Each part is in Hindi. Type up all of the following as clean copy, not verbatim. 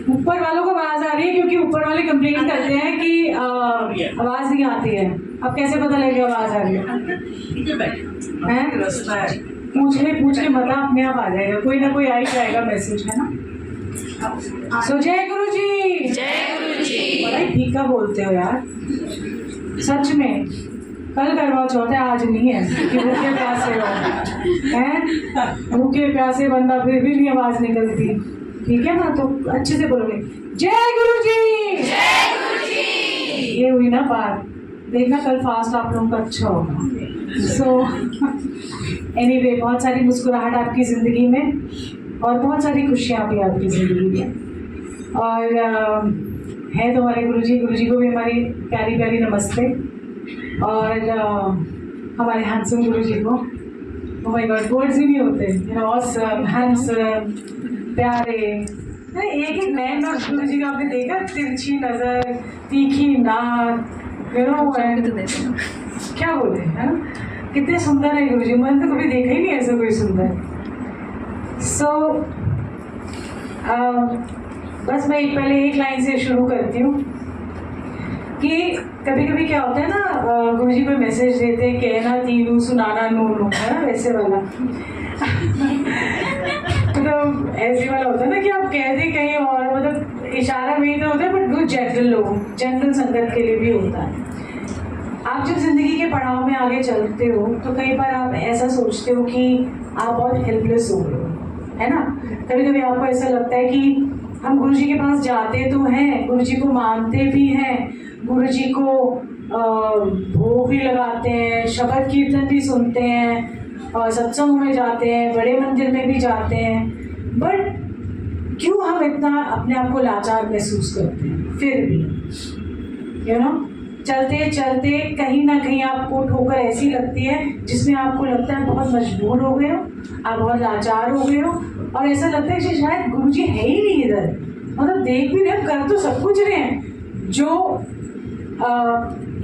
ऊपर वालों को आवाज आ रही है क्योंकि ऊपर वाले कंप्लेन करते हैं कि आवाज नहीं आती है। अब कैसे पता लगेगा आवाज आ रही है? पूछ के बता, अपने आप आ जाएगा, कोई ना कोई आ ही जाएगा मैसेज, है ना। सो जय गुरु जी। जय गुरु जी। बड़ा ही फीका बोलते हो यार, सच में। कल करवा चौथ है, आज नहीं है कि भूखे प्यासे हो हैं। भूखे प्यासे बंदा फिर भी नहीं आवाज निकलती, ठीक है ना। तो अच्छे से बोलोगे जय गुरु जी। जय गुरु जी। ये हुई ना बात। देखना कल फास्ट आप लोगों का अच्छा होगा। सो एनीवे, बहुत सारी मुस्कुराहट आपकी जिंदगी में और बहुत सारी खुशियाँ भी आपकी जिंदगी में। और है तो हमारे गुरु जी को भी हमारी प्यारी प्यारी नमस्ते। और हमारे हैंडसम गुरु जी को, ओह माय गॉड, वर्ड्स ही नहीं होते, यू नो, ऑसम, हैंडसम, प्यारे। एक एक नए गुरु जी का आपने देखा, तिरछी नजर, तीखी नाक, यू नो, क्या बोले, है ना, कितने सुंदर है गुरु जी। मैंने तो कभी देखा ही नहीं ऐसा कोई सुंदर। सो बस मैं पहले एक लाइन से शुरू करती हूँ कि कभी कभी क्या होता है ना, गुरुजी कोई मैसेज देते हैं, कहना तीनू सुनाना नूनू, है ना, वैसे वाला। तो ऐसे वाला होता है ना कि आप कहते कहीं और, मतलब इशारा में तो होता है, बट वो जनरल लोग, जनरल संगत के लिए भी होता है। आप जब जिंदगी के पड़ाव में आगे चलते हो तो कई बार आप ऐसा सोचते हो कि आप बहुत हेल्पलेस हो रहे हो, है ना। कभी कभी आपको ऐसा लगता है कि हम गुरुजी के पास जाते तो हैं, गुरुजी को मानते भी हैं, गुरुजी को भोग भी लगाते हैं, शब्द कीर्तन भी सुनते हैं, और सत्संग में जाते हैं, बड़े मंदिर में भी जाते हैं, बट क्यों हम इतना अपने आप को लाचार महसूस करते हैं? फिर भी यू नो, चलते चलते कहीं ना कहीं आपको ठोकर ऐसी लगती है जिसमें आपको लगता है बहुत मजबूर हो गए हो, आप बहुत लाचार हो गए हो, और ऐसा लगता है कि शायद गुरुजी है ही नहीं इधर। मतलब देख भी रहे, कर तो सब कुछ रहे हैं, जो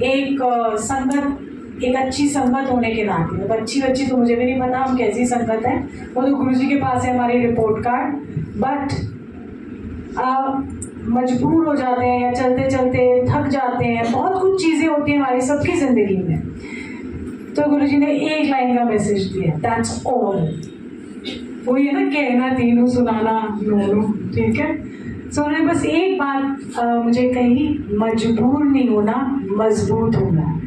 एक संगत, एक अच्छी संगत होने के नाते। अब अच्छी तो मुझे भी नहीं पता हम कैसी संगत है, वो तो गुरुजी के पास है हमारी रिपोर्ट कार्ड। बट मजबूर हो जाते हैं या चलते चलते थक जाते हैं, बहुत कुछ चीज़ें होती हैं हमारी सबकी ज़िंदगी में। तो गुरुजी ने एक लाइन का मैसेज दिया, दैट्स ऑल। वो ये ना, कहना तीनों सुनाना नूनू, ठीक है। सो उन्होंने बस एक बात मुझे कही, मजबूर नहीं होना, मजबूत होना।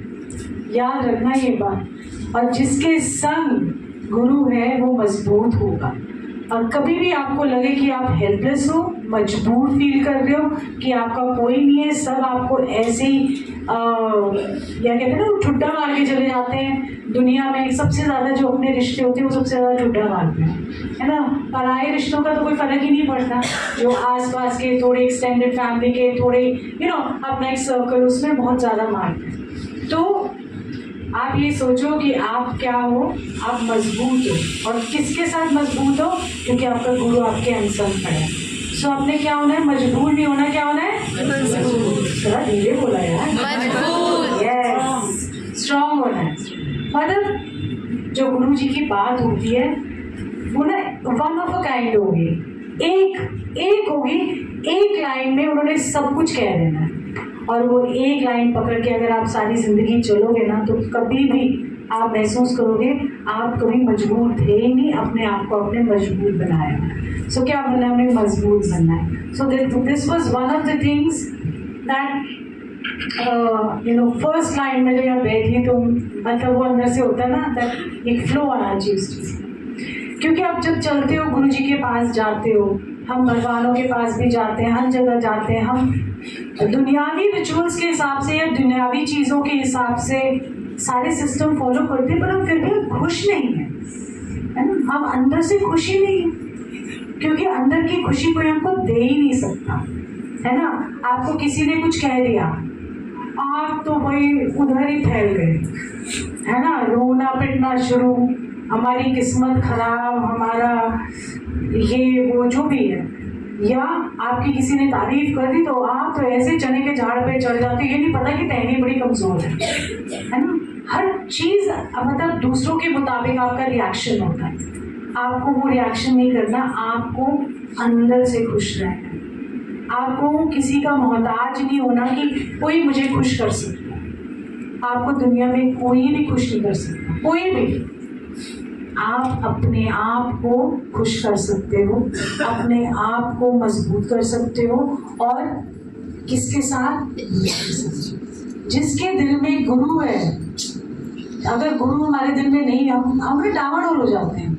याद रखना ये बात। और जिसके संग गुरु है वो मजबूत होगा। और कभी भी आपको लगे कि आप हेल्पलेस हो, मजबूर फील कर रहे हो कि आपका कोई नहीं है, सब आपको ऐसे ही या कहते हैं ना, ठुड्डा मार के चले जाते हैं। दुनिया में सबसे ज़्यादा जो अपने रिश्ते होते हैं वो सबसे ज़्यादा ठुड्डा मारते हैं, है ना। पराये रिश्तों का तो कोई फर्क ही नहीं पड़ता, जो आसपास के थोड़े एक्सटेंडेड फैमिली के, थोड़े यू नो अपना एक सर्कल, उसमें बहुत ज़्यादा मारते हैं। तो आप ये सोचो कि आप क्या हो, आप मजबूत हो। और किसके साथ मजबूत हो? क्योंकि आपका गुरु आपके अंसंग खड़ा है। सो आपने क्या होना है? मजबूर नहीं होना, क्या होना है? मजबूत। थोड़ा धीरे बोला यार, मजबूत। यस, स्ट्रॉन्ग होना है। मतलब जो गुरु जी की बात होती है वो ना वन ऑफ अ काइंड होगी, एक होगी, एक लाइन में उन्होंने सब कुछ कह देना है। और वो एक लाइन पकड़ के अगर आप सारी जिंदगी चलोगे ना, तो कभी भी आप महसूस करोगे आप कभी मजबूर थे ही नहीं, अपने आप को आपने मजबूत बनाया। सो क्या बनना है? हमें मजबूत बनना है। So this was one of the things that you know, first line में जो यहाँ बैठी, तो मतलब वो अंदर से होता है ना, दैट एक फ्लो आना चाहिए। क्योंकि आप जब चलते हो, गुरु जी के पास जाते हो, हम भगवानों के पास भी जाते हैं, हर जगह जाते हैं, हम दुनियावी रिचुअल्स के हिसाब से या दुनियावी चीज़ों के हिसाब से सारे सिस्टम फॉलो करते हैं, पर हम फिर भी खुश नहीं हैं, है ना। हम अंदर से खुशी नहीं है, क्योंकि अंदर की खुशी कोई हमको दे ही नहीं सकता, है ना। आपको किसी ने कुछ कह दिया, आप तो भाई उधर ही फैल गए, है ना, रोना पिटना शुरू, हमारी किस्मत खराब, हमारा ये वो जो भी है। या आपकी किसी ने तारीफ कर दी तो आप तो ऐसे चने के झाड़ पे चढ़ जाते, ये नहीं पता कि टहनी बड़ी कमजोर है ना। हर चीज मतलब दूसरों के मुताबिक आपका रिएक्शन होता है। आपको वो रिएक्शन नहीं करना, आपको अंदर से खुश रहना। आपको किसी का मोहताज नहीं होना कि कोई मुझे खुश कर सकता। आपको दुनिया में कोई भी खुश नहीं कर सकता, कोई भी। आप अपने आप को खुश कर सकते हो, अपने आप को मजबूत कर सकते हो। और किसके साथ? जिसके दिल में गुरु है। अगर गुरु हमारे दिल में नहीं है, हम डामाडोल हो जाते हैं।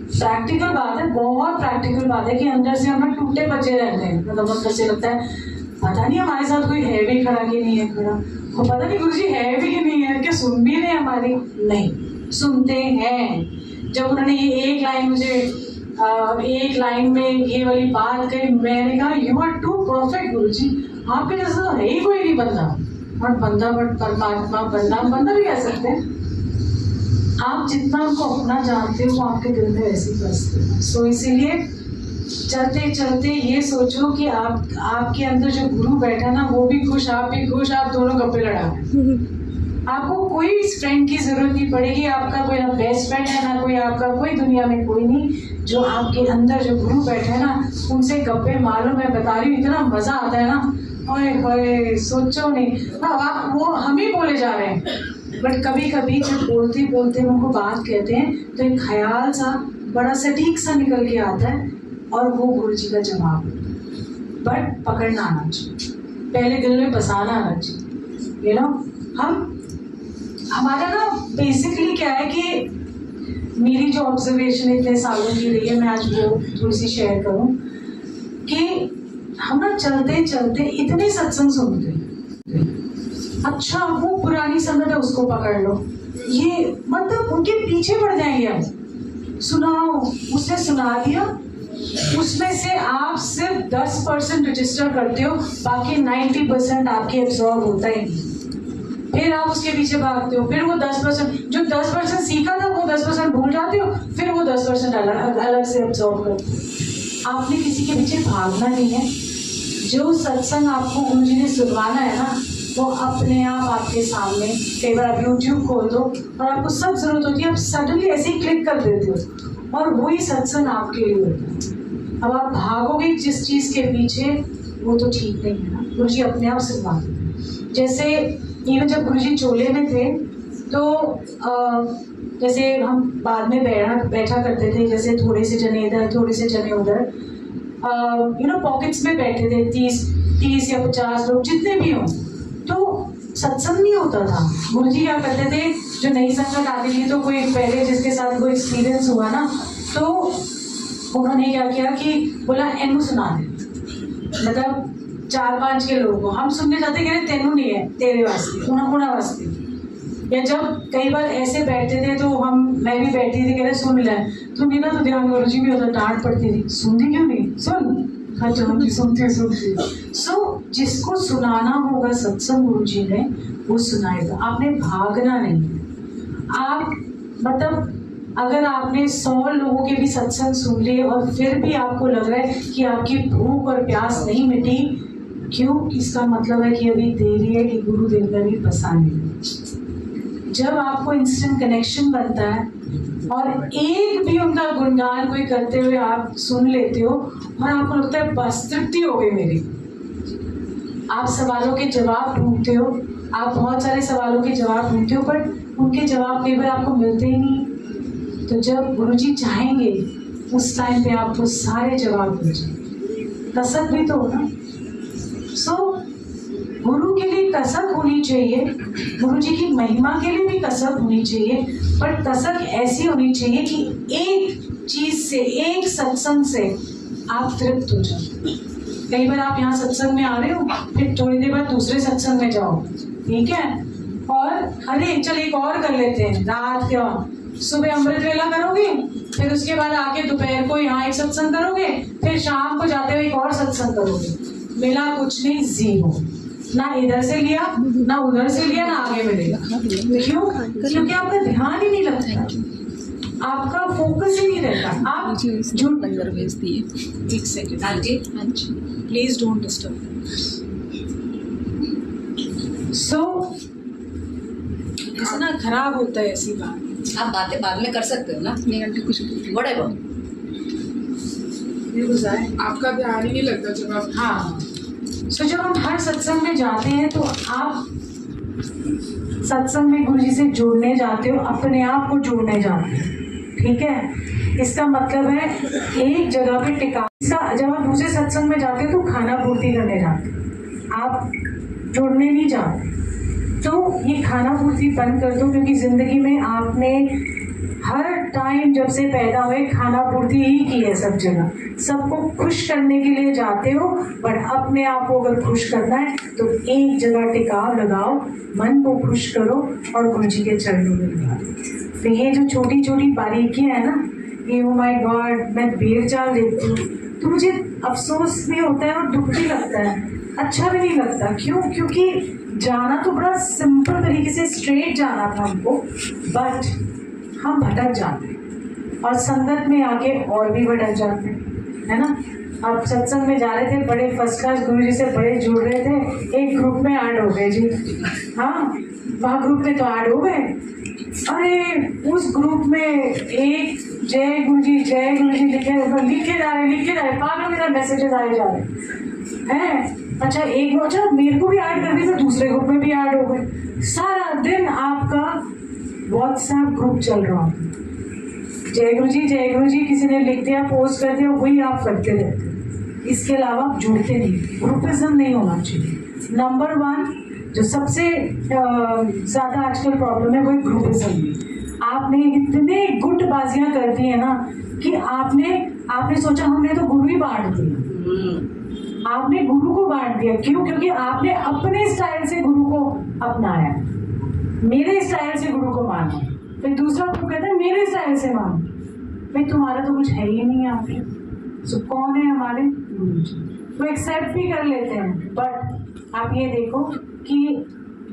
प्रैक्टिकल बात है, बहुत प्रैक्टिकल बात है कि अंदर से हम टूटे बचे रहते हैं। मतलब कैसे लगता है पता नहीं हमारे साथ कोई है भी खड़ा कि नहीं है खड़ा, और पता नहीं गुरुजी है भी कि नहीं है, क्या सुन भी रहे हमारी? नहीं, सुनते हैं। जब उन्होंने ये एक लाइन मुझे एक लाइन में ये वाली बात कही, मैंने कहा यू आर टू परफेक्ट गुरुजी, आपके जैसा है ही कोई नहीं बंदा। और बंदा बट परमात्मा, बंदा भी कह सकते हैं। आप जितना उनको अपना जानते हो वो आपके दिल में वैसे ही बसते हैं। सो इसीलिए चलते चलते ये सोचो कि आपके अंदर जो गुरु बैठा ना वो भी खुश, आप भी खुश, आप दोनों गप्पे लड़ाओ। आपको कोई फ्रेंड की जरूरत नहीं पड़ेगी। आपका कोई ना बेस्ट फ्रेंड है ना कोई आपका, कोई दुनिया में कोई नहीं। जो आपके अंदर जो गुरु बैठे हैं ना उनसे गप्पे मारो। मैं बता रही हूँ इतना मजा आता है ना, ओए होए सोचो नहीं। हाँ, वो हम ही बोले जा रहे हैं, बट कभी कभी जब बोलते बोलते हम उनको बात कहते हैं तो एक ख्याल सा बड़ा सटीक सा निकल के आता है और वो गुरु जी का जवाब। बट पकड़ना आना चाहिए, पहले दिल में बसाना आना चाहिए। यू नो, हमारा ना बेसिकली क्या है कि मेरी जो ऑब्जर्वेशन इतने सालों की रही है, मैं आज वो थोड़ी सी शेयर करूं कि हम ना चलते चलते इतने सत्संग सुनते हैं। अच्छा, वो पुरानी संगत है उसको पकड़ लो, ये मतलब उनके पीछे पड़ जाएंगे हम। सुनाओ, उसने सुना दिया, उसमें से आप सिर्फ 10% रजिस्टर करते हो, बाकी 90% आपके एब्जॉर्ब होता ही नहीं। फिर आप उसके पीछे भागते हो, फिर वो 10% जो 10% सीखा था वो 10% भूल जाते हो, फिर वो 10% अलग से एब्जॉर्ब करते हो। आपने किसी के पीछे भागना नहीं है। जो सत्संग आपको गुरु जी ने सुनवाना है ना वो अपने आप आपके सामने। कई बार आप यूट्यूब खोल दो और आपको सब जरूरत होती है, आप सडनली ऐसे ही क्लिक कर देते हो और वही सत्संग आपके लिए होता है। अब आप भागोगे जिस चीज के पीछे, वो तो ठीक नहीं है ना। गुरु जी अपने आप सुनवा देते हैं। जैसे इवन जब गुरुजी चोले में थे तो जैसे हम बाद में बैठा करते थे, जैसे थोड़े से जने इधर थोड़े से जने उधर, पॉकेट्स में बैठे थे 30 या 50 लोग जितने भी हों, तो सत्संग नहीं होता था। गुरुजी क्या करते थे, जो नई संगत आती थी तो कोई पहले जिसके साथ कोई एक्सपीरियंस हुआ ना, तो उन्होंने क्या किया कि बोला एनू सुना दे। मतलब 4-5 के लोगों को हम सुनने जाते, कह रहे तेनू नहीं है, तेरे वास्ते, उन्होंने वास्ते। या जब कई बार ऐसे बैठते थे तो मैं भी बैठी थी, कह रहे सुन ले, तुम नहीं ना तो ध्यान गुरुजी भी होता, डांट पड़ती थी, सुनती क्यों नहीं, सुन। अच्छा हम सुनते। सो जिसको सुनाना होगा सत्संग गुरुजी ने वो सुनाएगा, आपने भागना नहीं। आप मतलब अगर आपने 100 लोगों के भी सत्संग सुन लिए और फिर भी आपको लग रहा है कि आपकी भूख और प्यास नहीं मिटी, क्यों? इसका मतलब है कि अभी देरी है कि गुरु दिल में भी बसाने। जब आपको इंस्टेंट कनेक्शन बनता है और एक भी उनका गुणगान कोई करते हुए आप सुन लेते हो और आपको लगता है बस तृप्ति हो गई मेरी। आप सवालों के जवाब ढूंढते हो, आप बहुत सारे सवालों के जवाब ढूंढते हो, पर उनके जवाब कई बार आपको मिलते ही नहीं। तो जब गुरुजी चाहेंगे उस टाइम पे आपको सारे जवाब मिल जाएंगे। कसक भी तो हो ना। सो गुरु के लिए कसक होनी चाहिए, गुरु जी की महिमा के लिए भी कसक होनी चाहिए, पर कसक ऐसी होनी चाहिए कि एक चीज से, एक सत्संग से आप तृप्त हो जाओ। कई बार आप यहाँ सत्संग में आ रहे हो, फिर थोड़ी देर बाद दूसरे सत्संग में जाओ, ठीक है, और अरे चल एक और कर लेते हैं, रात के वक्त सुबह अमृत वेला करोगे, फिर उसके बाद आके दोपहर को यहाँ एक सत्संग करोगे, फिर शाम को जाते हुए एक और सत्संग करोगे। मिला कुछ नहीं, जीरो। ना इधर से लिया, ना उधर से लिया, ना आगे मिलेगा। क्यों? क्योंकि आपका ध्यान ही नहीं लगता, आपका फोकस ही नहीं रहता। आप झूठ लंगर भेज दिए। एक second auntie, please don't disturb. So ऐसा ना खराब होता है ऐसी बात। आप बातें बाद में कर सकते हो ना, नहीं आंटी कुछ नहीं। व्हाटएवर। ये गुजारे आपका ध्यान ही नहीं लगता जब आप हाँ। तो जब हम हर सत्संग में जाते हैं तो आप सत्संग में गुरु जी से जुड़ने जाते हो, अपने आप को जुड़ने जाते हो, ठीक है। इसका मतलब है एक जगह पे टिका। जब आप दूसरे सत्संग में जाते हो तो खाना पूर्ति करने जाते हो, आप जुड़ने नहीं जाते। तो ये खाना पूर्ति बंद कर दो, क्योंकि जिंदगी में आपने हर टाइम जब से पैदा हुए खाना पूर्ति ही की है सब जगह। सबको खुश करने के लिए जाते हो, बट अपने आप को अगर खुश करना है तो एक जगह टिकाव लगाओ, मन को खुश करो और गुरु जी के चरणों में लगा दो। तो ये जो छोटी छोटी बारीकियां है ना, ये ओ माय गॉड मैं बेर चाल देती हूँ तो मुझे अफसोस भी होता है और दुख भी लगता है, अच्छा भी नहीं लगता। क्यों? क्योंकि जाना तो बड़ा सिंपल तरीके से स्ट्रेट जाना था हमको, बट हम भटक जाते हैं और संगत में आके और भी भटक जाते हैं, है ना। आप सत्संग में जा रहे थे, बड़े फर्स्ट क्लास गुरु जी से बड़े जुड़ रहे थे, एक ग्रुप में ऐड हो गए जी, हाँ वहाँ ग्रुप में तो ऐड हो गए। अरे उस ग्रुप में एक जय गुरु जी लिखे जा रहे पागल मेरा मैसेजेस आए जा रहे हैं। अच्छा एक अच्छा मेरे को भी ऐड कर दिया, तो दूसरे ग्रुप में भी ऐड हो गए। सारा दिन आपका व्हाट्सएप ग्रुप चल रहा हो, जय गुरु जी किसी ने लिख दिया, पोस्ट कर दिया, वही आप करते रहते हो। इसके अलावा आप जुड़ते नहीं, ग्रुपिज्म नहीं होना चाहिए। नंबर 1 जो सबसे ज़्यादा आजकल प्रॉब्लम है वो ग्रुपिज्म। आपने इतने गुटबाजियां कर दी है ना कि आपने सोचा हमने तो गुरु ही बांट दिया। आपने गुरु को बांट दिया। क्यों? क्योंकि आपने अपने स्टाइल से गुरु को अपनाया, मेरे स्टाइल से गुरु को मानो। फिर दूसरा ग्रुप कहता है मेरे स्टाइल से मानो। भाई तुम्हारा तो कुछ है ही नहीं यहाँ पे। सो कौन है हमारे गुरु जी? वो एक्सेप्ट भी कर लेते हैं, बट आप ये देखो कि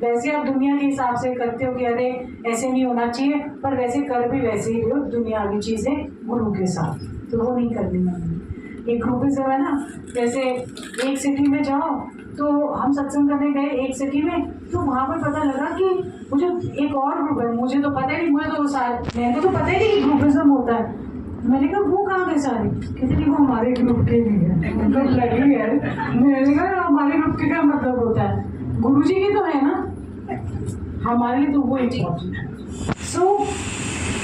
वैसे आप दुनिया के हिसाब से करते हो कि अरे ऐसे नहीं होना चाहिए, पर वैसे कर भी वैसे ही हो दुनियावी चीज़ें गुरु के साथ, तो वो नहीं करनी है। ये ग्रुपिज्म है ना, जैसे एक सिटी में जाओ तो हम सत्संग करने गए एक सिटी में, तो वहाँ पर पता लगा कि मुझे एक और ग्रुप है, मुझे तो पता ही नहीं, मेरे को तो पता ही नहीं कि ग्रुपिज्म होता है। मैंने कहा वो कहाँ गए सारे? कहते नहीं वो हमारे ग्रुप के भी है। मतलब लगी है। मैंने कहा हमारे ग्रुप के क्या मतलब होता है? गुरु जी की तो है ना, हमारे लिए तो वो इम्पोर्टेंट है। सो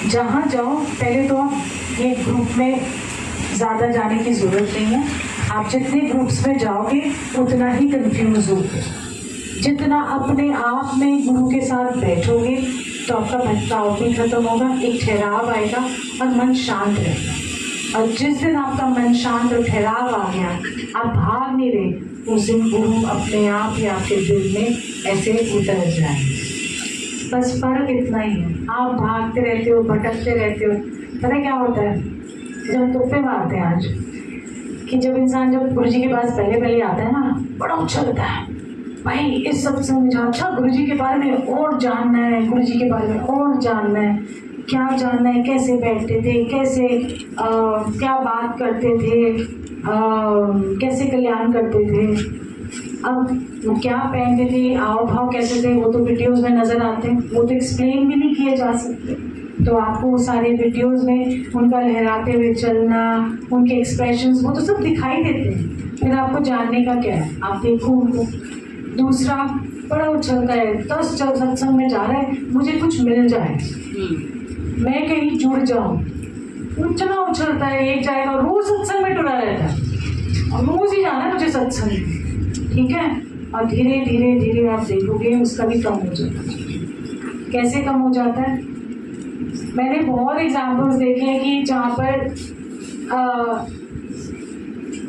जहाँ जाओ पहले तो आप ये ग्रुप में ज़्यादा जाने की ज़रूरत नहीं है। आप जितने ग्रुप्स में जाओगे उतना ही कंफ्यूज होगे। जितना अपने आप में गुरु के साथ बैठोगे तो आपका भटकाव भी खत्म होगा, एक ठहराव आएगा और मन शांत रहेगा। और जिस दिन आपका मन शांत और ठहराव आ गया, आप भाग नहीं रहे, उस दिन गुरु अपने आप ही आपके दिल में ऐसे उतर जाएंगे। बस फर्क इतना ही है, आप भागते रहते हो, भटकते रहते हो। पता क्या होता है? जब हम तुप्पे मारते हैं आज कि जब इंसान जब गुरु जी के पास पहले आता है ना, बड़ा उछलता है, भाई इस सत्संग में जाओ, अच्छा गुरु जी के बारे में और जानना है, गुरु जी के बारे में और जानना है, क्या जानना है, कैसे बैठते थे, कैसे क्या बात करते थे, कैसे कल्याण करते थे, अब वो क्या पहनते थे, आओ भाव कैसे थे, वो तो वीडियोस में नज़र आते हैं, वो तो एक्सप्लेन भी नहीं किए जा सकते। तो आपको वो सारे वीडियोस में उनका लहराते हुए चलना, उनके एक्सप्रेशंस, वो तो सब दिखाई देते हैं। फिर आपको जानने का क्या है? आप देखो उनको। दूसरा बड़ा उछलता है, 10 सत्संग में जा रहा है, मुझे कुछ मिल जाए, मैं कहीं जुड़ जाऊँ, इतना उछलता है। एक जाएगा रोज सत्संग में टुरा रहता है और रोज ही जाना है मुझे सत्संग में, ठीक है। और धीरे धीरे धीरे आप देखोगे उसका भी कम हो जाता है। कैसे कम हो जाता है? मैंने बहुत एग्जाम्पल्स देखे हैं कि जहाँ पर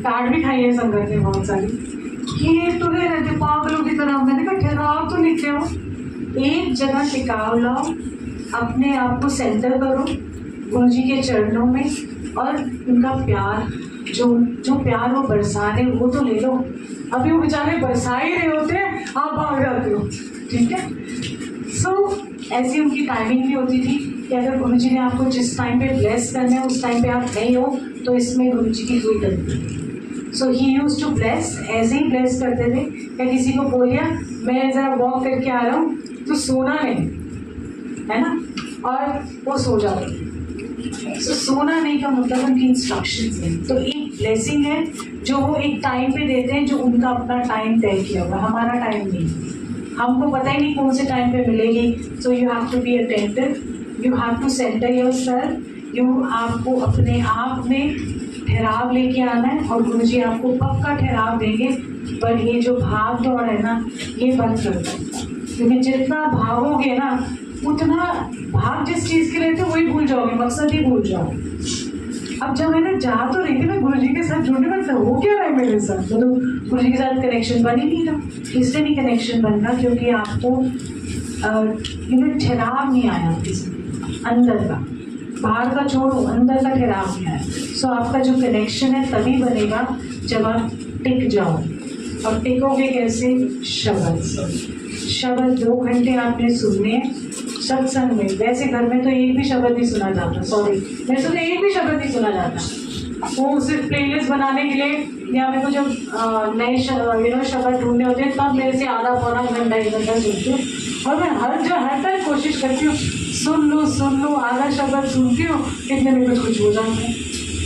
कार्ड भी खाई है संगत ने बहुत सारी, कि ये टुरे रहते पागलों की तरह। मैंने कहा ठहराव तो लेके आओ, एक जगह टिकाव लाओ, अपने आप को सेंटर करो गुरु जी के चरणों में, और उनका प्यार जो प्यार वो बरसा रहे वो तो ले लो। अभी वो बेचारे बरसा ही रहे होते हैं, आप भाग जाते हो, ठीक है। सो ऐसी उनकी टाइमिंग भी होती थी कि अगर गुरु जी ने आपको जिस टाइम पे ब्लेस करना है उस टाइम पे आप नहीं हो तो इसमें गुरु जी की कोई गलती नहीं। सो ही यूज्ड टू ब्लेस, ऐसे ही ब्लेस करते थे। या किसी को बोलिए मैं ज़रा वॉक करके आ रहा हूँ तो सोना नहीं, है ना, और वो सो जाते। तो सोना नहीं का मतलब उनकी इंस्ट्रक्शंस हैं। तो एक ब्लेसिंग है जो वो एक टाइम पे देते हैं, जो उनका अपना टाइम तय किया हुआ, हमारा टाइम नहीं। हमको पता ही नहीं कौन से टाइम पे मिलेगी। So you have to be attentive, you have to centre yourself, आपको अपने आप में ठहराव लेके आना है, और गुरुजी आपको पक्का ठहराव देंगे। पर ये जो भाग दौड़ है ना, ये बंद कर दो, क्योंकि जितना भागोगे ना उतना भाग जिस चीज़ के लिए थे वही भूल जाओगे, मकसद ही भूल जाओगे। अब जब मैंने जा तो रही थी मैं गुरुजी के साथ जुड़ने में, हो क्या रहा है मेरे साथ, तो गुरुजी के साथ कनेक्शन बन ही नहीं रहा। इसलिए नहीं कनेक्शन बन रहा क्योंकि आपको ठहराव नहीं आया अंदर का, बाहर का छोड़ो, अंदर का ठहराव नहीं आया। सो आपका जो कनेक्शन है तभी बनेगा जब आप टिक जाओ। और टिकोगे कैसे? शब्द से। शब्द 2 घंटे आपने सुनने हैं सत्संग में। वैसे घर में तो एक भी शब्द नहीं सुना जाता, सॉरी, वैसे तो एक भी शब्द नहीं सुना जाता। वो सिर्फ प्लेलिस्ट बनाने के लिए, या मेरे को जब नए शब्द ढूंढने होते हैं तब मेरे से आधा पौना घंटा 1 घंटा सुनती हूँ। और मैं हर टाइम कोशिश करती हूँ सुन लूँ, आधा शब्द सुनती हूँ, इतने में कुछ हो जाता है।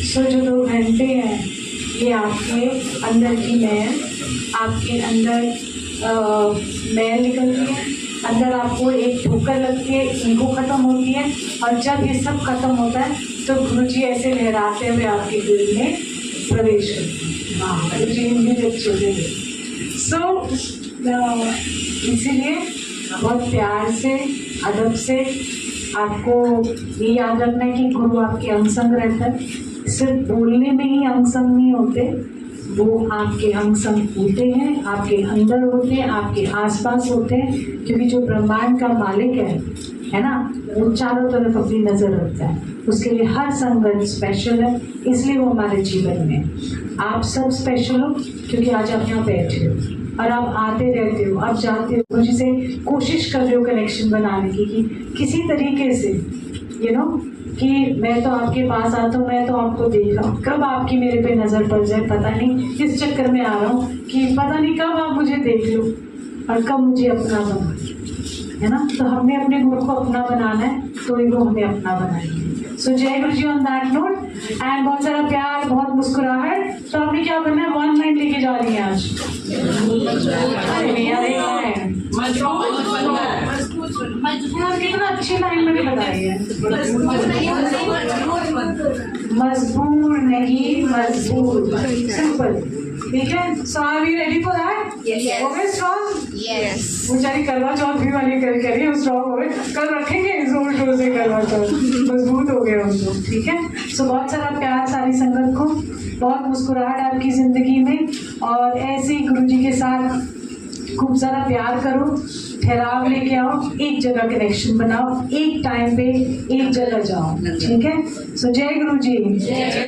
सो जो 2 घंटे हैं ये आपके अंदर की मैल, आपके अंदर मैल निकलती है, अंदर आपको एक ठोकर लगती है, ईगो खत्म होती है। और जब ये सब खत्म होता है तो गुरुजी ऐसे लहराते हुए आपके दिल में प्रवेश करते हैं। हाँ, गुरुजी हिंदी अच्छे से। सो इसीलिए बहुत प्यार से, अदब से आपको ये याद रखना है कि गुरु आपके अंग संग रहता है। सिर्फ बोलने में ही अंग संग नहीं होते, वो आपके अंग संग होते हैं, आपके अंदर होते हैं, आपके आसपास होते हैं। क्योंकि जो ब्रह्मांड का मालिक है ना, वो चारों तरफ अपनी नज़र रखता है। उसके लिए हर संगत स्पेशल है, इसलिए वो हमारे जीवन में। आप सब स्पेशल हो क्योंकि आज आप यहाँ बैठे हो और आप आते रहते हो, आप जाते हो, मुझे से कोशिश कर रहे हो कनेक्शन बनाने की कि किसी तरीके से कि मैं तो आपके पास आता हूँ, मैं तो आपको देख रहा हूँ, कब आपकी मेरे पे नज़र पड़ जाए पता नहीं। इस चक्कर में आ रहा हूँ कि पता नहीं कब आप मुझे देख लो और कब मुझे अपना बना, है ना। तो हमने अपने गुरु को अपना बनाना है, तो वो हमें अपना बनाएंगे। सो जय गुरु जी ऑन दैट नोट। एंड बहुत सारा प्यार, बहुत मुस्कुराहट। तो हमने क्या करना है, 1 लाइन लेके जा रही है आज। कितना अच्छी लाइन मैंने बताई है। मजबूर नहीं, मजबूर, सिंपल। ठीक है। So are we ready for that? Okay, strong. Yes. बेचारी करवा चौथ भी वाली कह रही है स्ट्रॉन्ग हो गए, कल रखेंगे जोर शोर से करवा चौथ, मजबूत हो गए हम लोग। ठीक है। सो बहुत सारा प्यार सारी संगत को, बहुत मुस्कुराहट आपकी जिंदगी में, और ऐसे ही गुरु जी के साथ खूब सारा प्यार करो, ठहराव लेके आओ, एक जगह कनेक्शन बनाओ, एक टाइम पे एक जगह जाओ। ठीक है। सो जय गुरु जी।